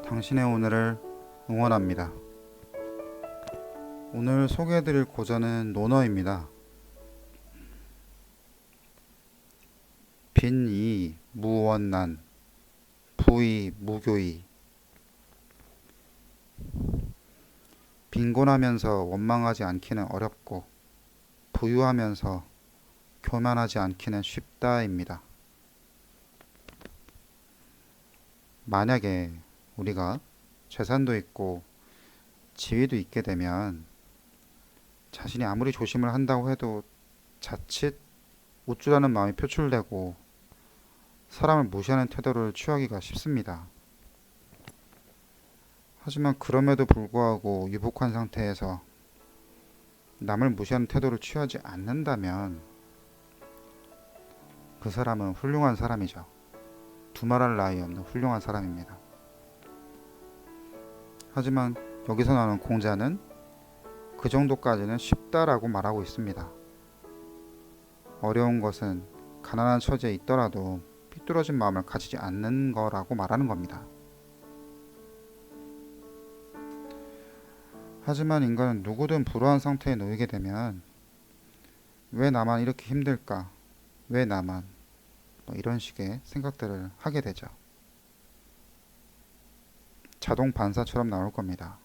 당신의 오늘을 응원합니다. 오늘 소개해드릴 고전은 논어입니다. 빈이 무원난, 부이 무교이. 빈곤하면서 원망하지 않기는 어렵고 부유하면서 교만하지 않기는 쉽다입니다. 만약에 우리가 재산도 있고 지위도 있게 되면 자신이 아무리 조심을 한다고 해도 자칫 우쭐하는 마음이 표출되고 사람을 무시하는 태도를 취하기가 쉽습니다. 하지만 그럼에도 불구하고 유복한 상태에서 남을 무시하는 태도를 취하지 않는다면 그 사람은 훌륭한 사람이죠. 두말할 나위 없는 훌륭한 사람입니다. 하지만 여기서 나오는 공자는 그 정도까지는 쉽다라고 말하고 있습니다. 어려운 것은 가난한 처지에 있더라도 삐뚤어진 마음을 가지지 않는 거라고 말하는 겁니다. 하지만 인간은 누구든 불우한 상태에 놓이게 되면 왜 나만 이렇게 힘들까? 왜 나만? 이런 식의 생각들을 하게 되죠. 자동 반사처럼 나올 겁니다.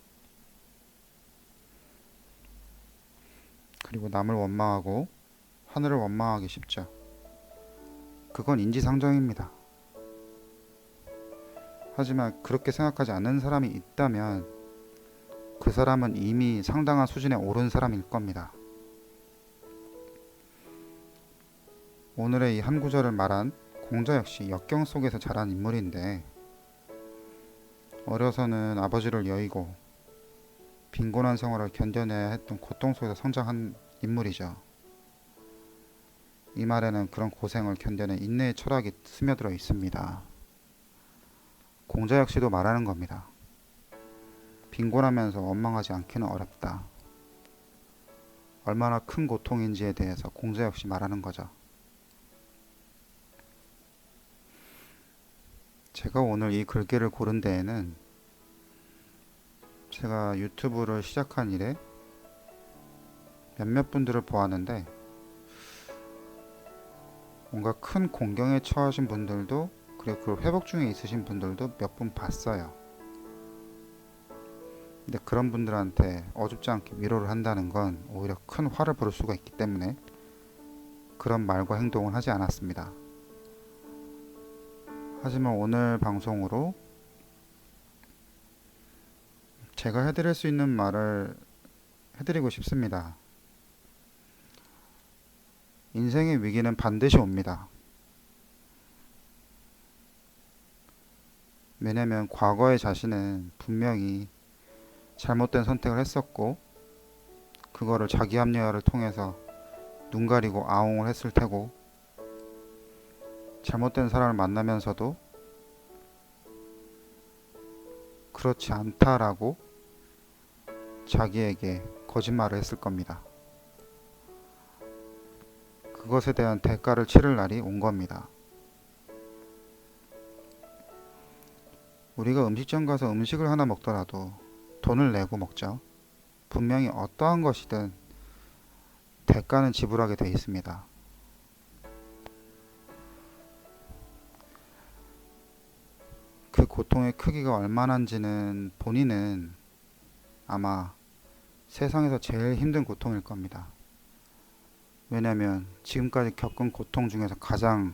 그리고 남을 원망하고 하늘을 원망하기 쉽죠. 그건 인지상정입니다. 하지만 그렇게 생각하지 않는 사람이 있다면 그 사람은 이미 상당한 수준에 오른 사람일 겁니다. 오늘의 이 한 구절을 말한 공자 역시 역경 속에서 자란 인물인데 어려서는 아버지를 여의고 빈곤한 생활을 견뎌내야 했던 고통 속에서 성장한 인물이죠. 이 말에는 그런 고생을 견뎌낸 인내의 철학이 스며들어 있습니다. 공자 역시도 말하는 겁니다. 빈곤하면서 원망하지 않기는 어렵다. 얼마나 큰 고통인지에 대해서 공자 역시 말하는 거죠. 제가 오늘 이 글귀를 고른 데에는 제가 유튜브를 시작한 이래 몇몇 분들을 보았는데 뭔가 큰 공경에 처하신 분들도 그리고 그 회복 중에 있으신 분들도 몇 분 봤어요. 근데 그런 분들한테 어줍지 않게 위로를 한다는 건 오히려 큰 화를 부를 수가 있기 때문에 그런 말과 행동을 하지 않았습니다. 하지만 오늘 방송으로 제가 해드릴 수 있는 말을 해드리고 싶습니다. 인생의 위기는 반드시 옵니다. 왜냐면 과거의 자신은 분명히 잘못된 선택을 했었고 그거를 자기 합리화를 통해서 눈 가리고 아웅을 했을 테고 잘못된 사람을 만나면서도 그렇지 않다라고 자기에게 거짓말을 했을 겁니다. 그것에 대한 대가를 치를 날이 온 겁니다. 우리가 음식점 가서 음식을 하나 먹더라도 돈을 내고 먹죠. 분명히 어떠한 것이든 대가는 지불하게 돼 있습니다. 그 고통의 크기가 얼마나인지는 본인은 아마 세상에서 제일 힘든 고통일 겁니다. 왜냐면 지금까지 겪은 고통 중에서 가장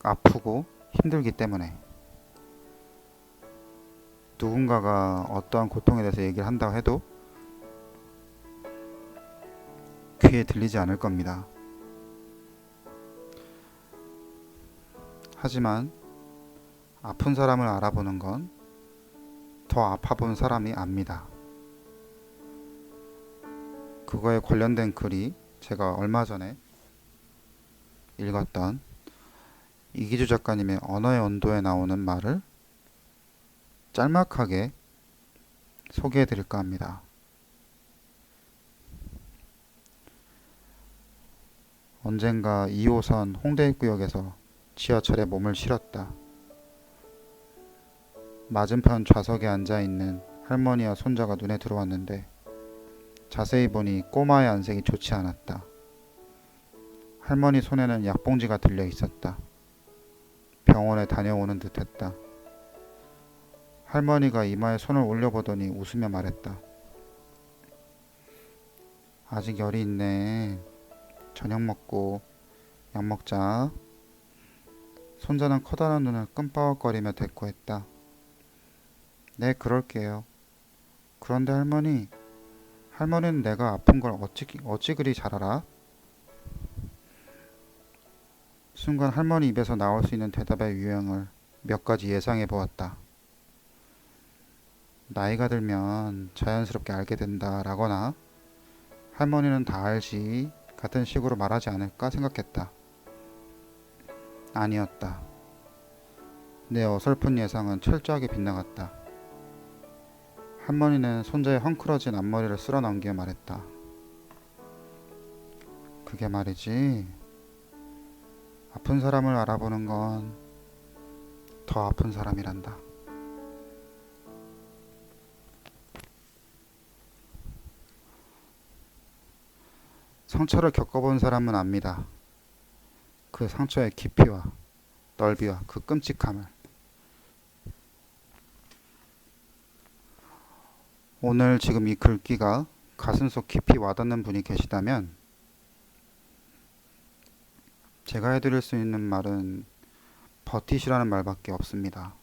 아프고 힘들기 때문에 누군가가 어떠한 고통에 대해서 얘기를 한다고 해도 귀에 들리지 않을 겁니다. 하지만 아픈 사람을 알아보는 건 더 아파본 사람이 압니다. 그거에 관련된 글이 제가 얼마 전에 읽었던 이기주 작가님의 언어의 온도에 나오는 말을 짤막하게 소개해 드릴까 합니다. 언젠가 2호선 홍대 입구역에서 지하철에 몸을 실었다. 맞은편 좌석에 앉아 있는 할머니와 손자가 눈에 들어왔는데 자세히 보니 꼬마의 안색이 좋지 않았다. 할머니 손에는 약봉지가 들려 있었다. 병원에 다녀오는 듯했다. 할머니가 이마에 손을 올려보더니 웃으며 말했다. 아직 열이 있네. 저녁 먹고 약 먹자. 손자는 커다란 눈을 끔빠벅거리며 대꾸했다. 네, 그럴게요. 그런데 할머니는 내가 아픈 걸 어찌 그리 잘 알아? 순간 할머니 입에서 나올 수 있는 대답의 유형을 몇 가지 예상해 보았다. 나이가 들면 자연스럽게 알게 된다라거나 할머니는 다 알지 같은 식으로 말하지 않을까 생각했다. 아니었다. 내 어설픈 예상은 철저하게 빗나갔다. 할머니는 손자의 헝클어진 앞머리를 쓸어 넘기며 말했다. 그게 말이지. 아픈 사람을 알아보는 건 더 아픈 사람이란다. 상처를 겪어본 사람은 압니다. 그 상처의 깊이와 넓이와 그 끔찍함을. 오늘 지금 이 글귀가 가슴속 깊이 와닿는 분이 계시다면 제가 해드릴 수 있는 말은 버티시라는 말밖에 없습니다.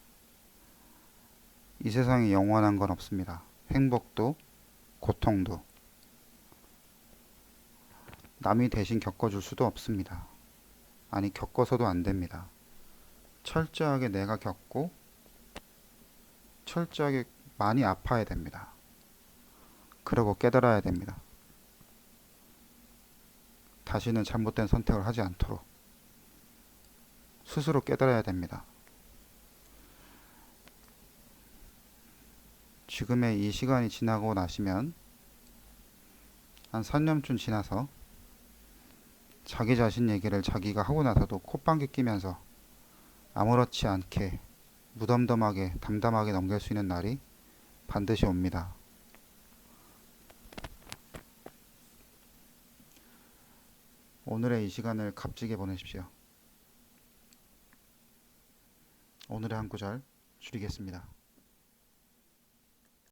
이 세상에 영원한 건 없습니다. 행복도 고통도 남이 대신 겪어줄 수도 없습니다. 아니, 겪어서도 안 됩니다. 철저하게 내가 겪고 철저하게 많이 아파야 됩니다. 그리고 깨달아야 됩니다. 다시는 잘못된 선택을 하지 않도록 스스로 깨달아야 됩니다. 지금의 이 시간이 지나고 나시면 한 3년쯤 지나서 자기 자신 얘기를 자기가 하고 나서도 콧방귀 끼면서 아무렇지 않게 무덤덤하게 담담하게 넘길 수 있는 날이 반드시 옵니다. 오늘의 이 시간을 값지게 보내십시오. 오늘의 한 구절 줄이겠습니다.